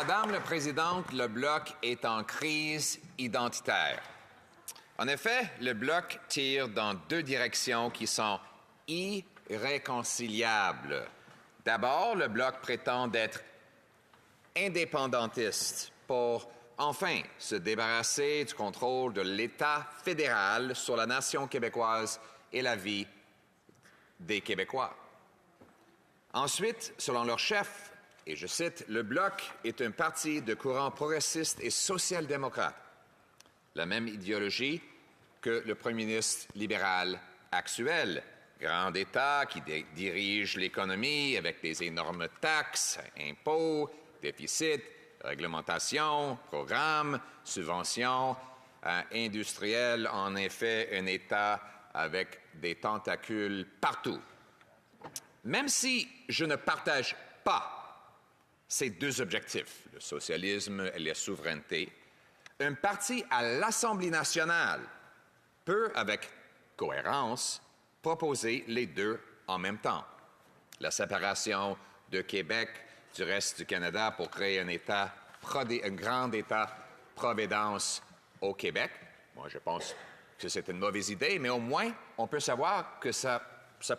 Madame la Présidente, le Bloc est en crise identitaire. En effet, le Bloc tire dans deux directions qui sont irréconciliables. D'abord, le Bloc prétend être indépendantiste pour enfin se débarrasser du contrôle de l'État fédéral sur la nation québécoise et la vie des Québécois. Ensuite, selon leur chef, et je cite, « Le Bloc est un parti de courant progressiste et social-démocrate. » La même idéologie que le premier ministre libéral actuel. Grand État qui dirige l'économie avec des énormes taxes, impôts, déficits, réglementations, programmes, subventions, industriels, en effet, un État avec des tentacules partout. Même si je ne partage pas ces deux objectifs, le socialisme et la souveraineté, un parti à l'Assemblée nationale peut, avec cohérence, proposer les deux en même temps. La séparation de Québec du reste du Canada pour créer un grand État-providence au Québec. Moi, je pense que c'est une mauvaise idée, mais au moins, on peut savoir que ça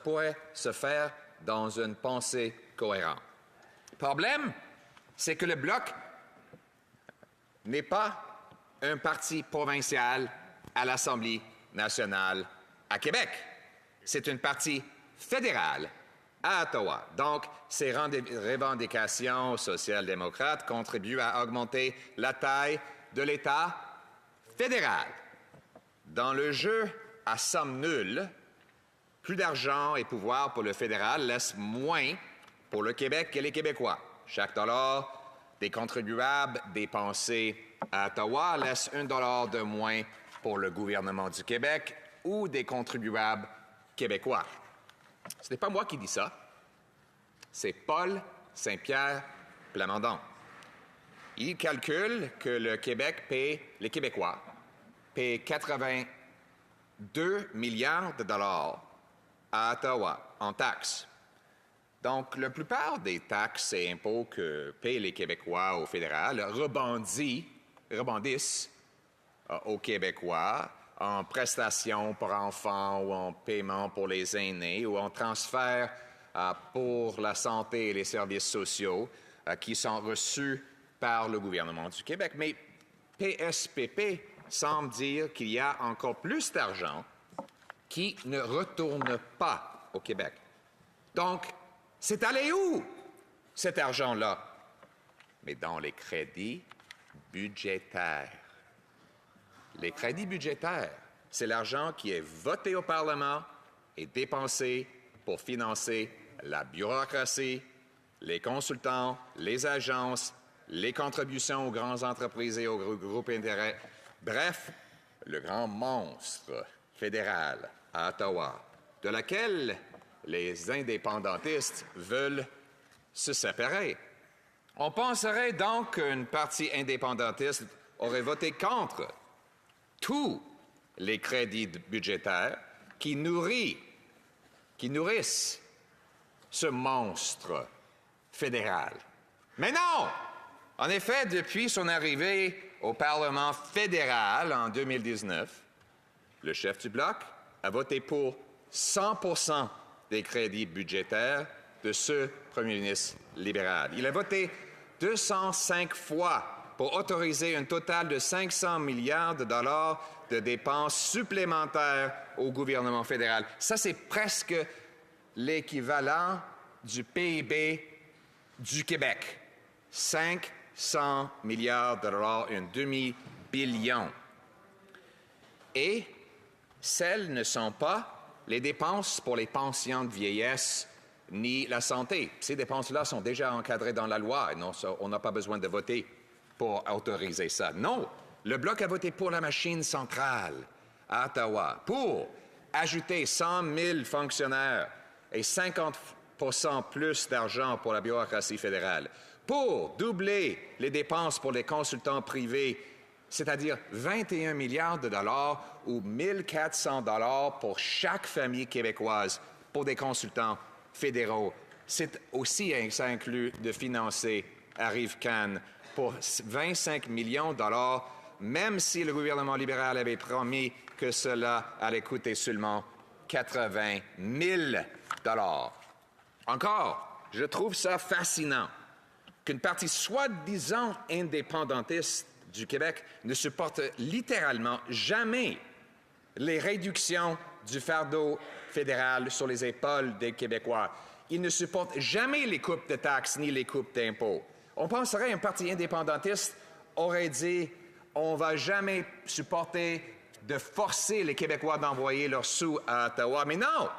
pourrait se faire dans une pensée cohérente. Le problème, c'est que le Bloc n'est pas un parti provincial à l'Assemblée nationale à Québec. C'est un parti fédéral à Ottawa. Donc, ces revendications social-démocrates contribuent à augmenter la taille de l'État fédéral. Dans le jeu à somme nulle, plus d'argent et pouvoir pour le fédéral laisse moins pour le Québec et les Québécois. Chaque dollar des contribuables dépensé à Ottawa laisse $1 de moins pour le gouvernement du Québec ou des contribuables québécois. Ce n'est pas moi qui dis ça, c'est Paul Saint-Pierre Plamondon. Il calcule que les Québécois paient 82 milliards de dollars à Ottawa en taxes. Donc, la plupart des taxes et impôts que paient les Québécois au fédéral rebondissent aux Québécois en prestations pour enfants ou en paiement pour les aînés ou en transfert pour la santé et les services sociaux qui sont reçus par le gouvernement du Québec. Mais PSPP semble dire qu'il y a encore plus d'argent qui ne retourne pas au Québec. Donc, c'est allé où, cet argent-là? Mais dans les crédits budgétaires. Les crédits budgétaires, c'est l'argent qui est voté au Parlement et dépensé pour financer la bureaucratie, les consultants, les agences, les contributions aux grandes entreprises et aux groupes d'intérêt. Bref, le grand monstre fédéral à Ottawa, de laquelle les indépendantistes veulent se séparer. On penserait donc qu'une partie indépendantiste aurait voté contre tous les crédits budgétaires qui nourrissent ce monstre fédéral. Mais non! En effet, depuis son arrivée au Parlement fédéral en 2019, le chef du Bloc a voté pour 100% des crédits budgétaires de ce premier ministre libéral. Il a voté 205 fois pour autoriser un total de 500 milliards de dollars de dépenses supplémentaires au gouvernement fédéral. Ça, c'est presque l'équivalent du PIB du Québec. 500 milliards de dollars, un demi-billion. Et celles ne sont pas les dépenses pour les pensions de vieillesse ni la santé. Ces dépenses-là sont déjà encadrées dans la loi et on n'a pas besoin de voter pour autoriser ça. Non, le Bloc a voté pour la machine centrale à Ottawa, pour ajouter 100 000 fonctionnaires et 50% plus d'argent pour la bureaucratie fédérale, pour doubler les dépenses pour les consultants privés, c'est-à-dire 21 milliards de dollars ou 1 400 dollars pour chaque famille québécoise pour des consultants fédéraux. Ça inclut de financer Arrive Cannes pour 25 millions de dollars, même si le gouvernement libéral avait promis que cela allait coûter seulement 80 000 dollars. Encore, je trouve ça fascinant qu'une partie soi-disant indépendantiste du Québec ne supporte littéralement jamais les réductions du fardeau fédéral sur les épaules des Québécois. Il ne supporte jamais les coupes de taxes ni les coupes d'impôts. On penserait qu'un parti indépendantiste aurait dit « on ne va jamais supporter de forcer les Québécois d'envoyer leurs sous à Ottawa ». Mais non!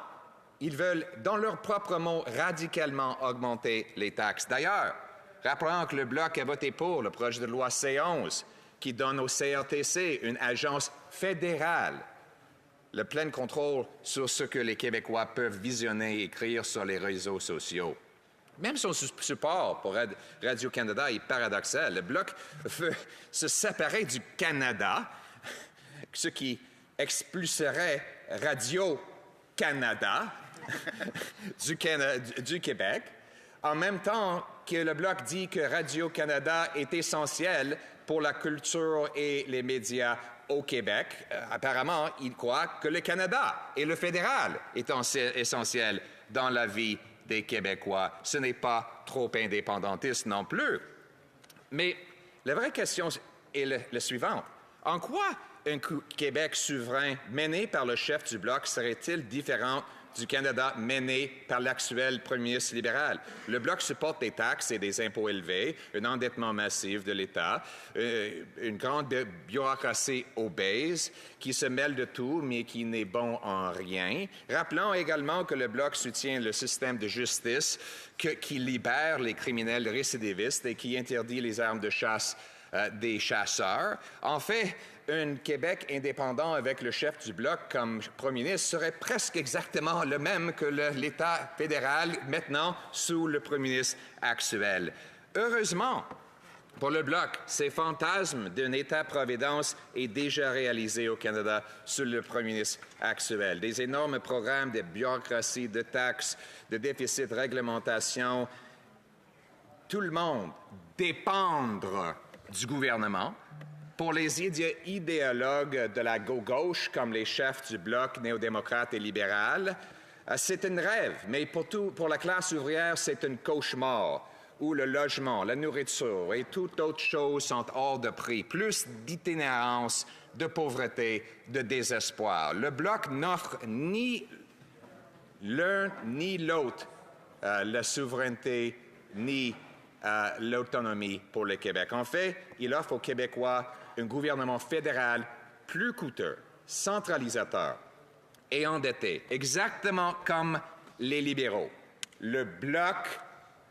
Ils veulent, dans leurs propres mots, radicalement augmenter les taxes. D'ailleurs, rappelons que le Bloc a voté pour le projet de loi C11 qui donne au CRTC, une agence fédérale, le plein contrôle sur ce que les Québécois peuvent visionner et écrire sur les réseaux sociaux. Même son support pour Radio-Canada est paradoxal. Le Bloc veut se séparer du Canada, ce qui expulserait Radio-Canada du Québec, en même temps que le Bloc dit que Radio-Canada est essentiel pour la culture et les médias au Québec. Apparemment, il croit que le Canada et le fédéral est essentiel dans la vie des Québécois. Ce n'est pas trop indépendantiste non plus. Mais la vraie question est la suivante. En quoi un Québec souverain mené par le chef du Bloc serait-il différent du Canada mené par l'actuel premier ministre libéral? Le Bloc supporte des taxes et des impôts élevés, un endettement massif de l'État, une grande bureaucratie obèse qui se mêle de tout mais qui n'est bon en rien. Rappelons également que le Bloc soutient le système de justice qui libère les criminels récidivistes et qui interdit les armes de chasse des chasseurs. En fait, un Québec indépendant avec le chef du Bloc comme premier ministre serait presque exactement le même que l'État fédéral maintenant sous le premier ministre actuel. Heureusement, pour le Bloc, ces fantasmes d'un État-providence est déjà réalisé au Canada sous le premier ministre actuel. Des énormes programmes de bureaucratie, de taxes, de déficit de réglementation. Tout le monde dépendre du gouvernement. Pour les idéologues de la gauche, comme les chefs du Bloc néo-démocrate et libéral, c'est un rêve, mais pour la classe ouvrière, c'est un cauchemar, où le logement, la nourriture et toute autre chose sont hors de prix. Plus d'itinérance, de pauvreté, de désespoir. Le Bloc n'offre ni l'un ni l'autre la souveraineté ni l'autonomie pour le Québec. En fait, il offre aux Québécois un gouvernement fédéral plus coûteux, centralisateur et endetté, exactement comme les libéraux. Le Bloc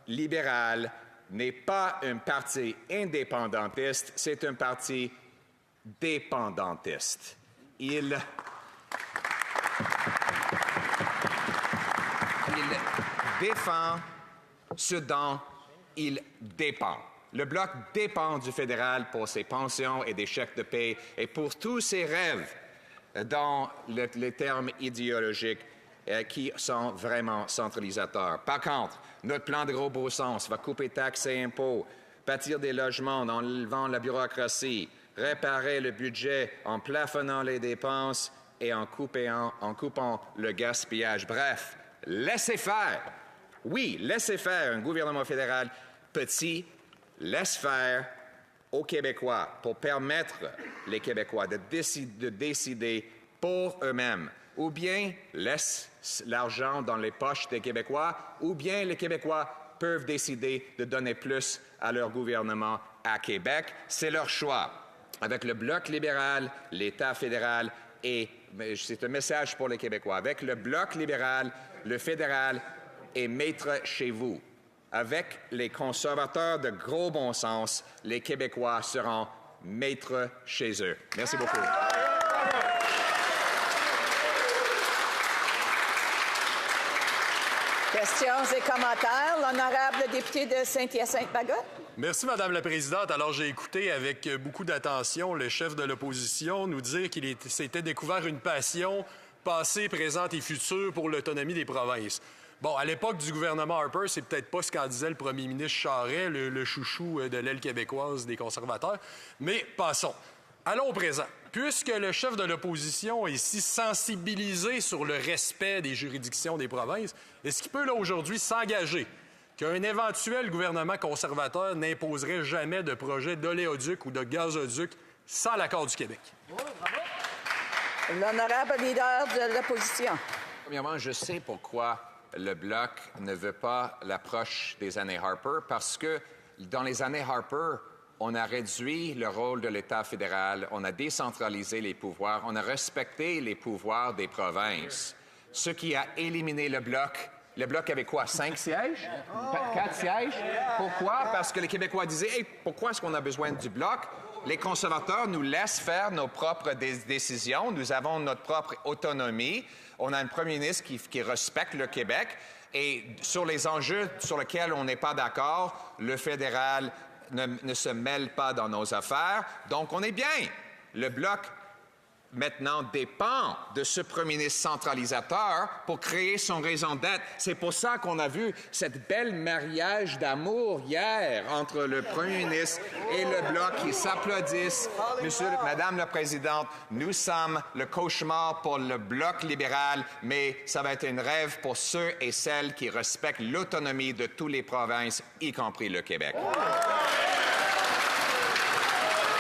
libéral n'est pas un parti indépendantiste, c'est un parti dépendantiste. Il défend ce dont il dépend. Le Bloc dépend du fédéral pour ses pensions et des chèques de paie et pour tous ses rêves dans les termes idéologiques qui sont vraiment centralisateurs. Par contre, notre plan de gros beau sens va couper taxes et impôts, bâtir des logements en enlevant la bureaucratie, réparer le budget en plafonnant les dépenses et en coupant le gaspillage. Bref, laissez faire. Oui, laissez faire un gouvernement fédéral petit, laisse faire aux Québécois pour permettre les Québécois de décider pour eux-mêmes. Ou bien laisse l'argent dans les poches des Québécois, ou bien les Québécois peuvent décider de donner plus à leur gouvernement à Québec. C'est leur choix. Avec le Bloc libéral, l'État fédéral et c'est un message pour les Québécois. Avec le Bloc libéral, le fédéral est maître chez vous. Avec les conservateurs de gros bon sens, les Québécois seront maîtres chez eux. Merci beaucoup. Questions et commentaires. L'honorable député de Saint-Hyacinthe-Bagotte. Merci, Madame la Présidente. Alors, j'ai écouté avec beaucoup d'attention le chef de l'opposition nous dire qu'il s'était découvert une passion passée, présente et future pour l'autonomie des provinces. Bon, à l'époque du gouvernement Harper, c'est peut-être pas ce qu'en disait le premier ministre Charest, le chouchou de l'aile québécoise des conservateurs. Mais passons. Allons au présent. Puisque le chef de l'opposition est si sensibilisé sur le respect des juridictions des provinces, est-ce qu'il peut, là, aujourd'hui, s'engager qu'un éventuel gouvernement conservateur n'imposerait jamais de projet d'oléoduc ou de gazoduc sans l'accord du Québec? L'honorable leader de l'opposition. Premièrement, je sais pourquoi le Bloc ne veut pas l'approche des années Harper, parce que dans les années Harper, on a réduit le rôle de l'État fédéral, on a décentralisé les pouvoirs, on a respecté les pouvoirs des provinces, ce qui a éliminé le Bloc. Le Bloc avait quoi, 5 sièges? 4 sièges? Pourquoi? Parce que les Québécois disaient hey, « Pourquoi est-ce qu'on a besoin du Bloc? » Les conservateurs nous laissent faire nos propres décisions, nous avons notre propre autonomie, on a un premier ministre qui respecte le Québec, et sur les enjeux sur lesquels on n'est pas d'accord, le fédéral ne se mêle pas dans nos affaires, donc on est bien. Le Bloc, maintenant, dépend de ce premier ministre centralisateur pour créer son raison d'être. C'est pour ça qu'on a vu cette belle mariage d'amour hier entre le premier ministre et le Bloc qui s'applaudissent. Madame la Présidente, nous sommes le cauchemar pour le Bloc libéral, mais ça va être un rêve pour ceux et celles qui respectent l'autonomie de toutes les provinces, y compris le Québec.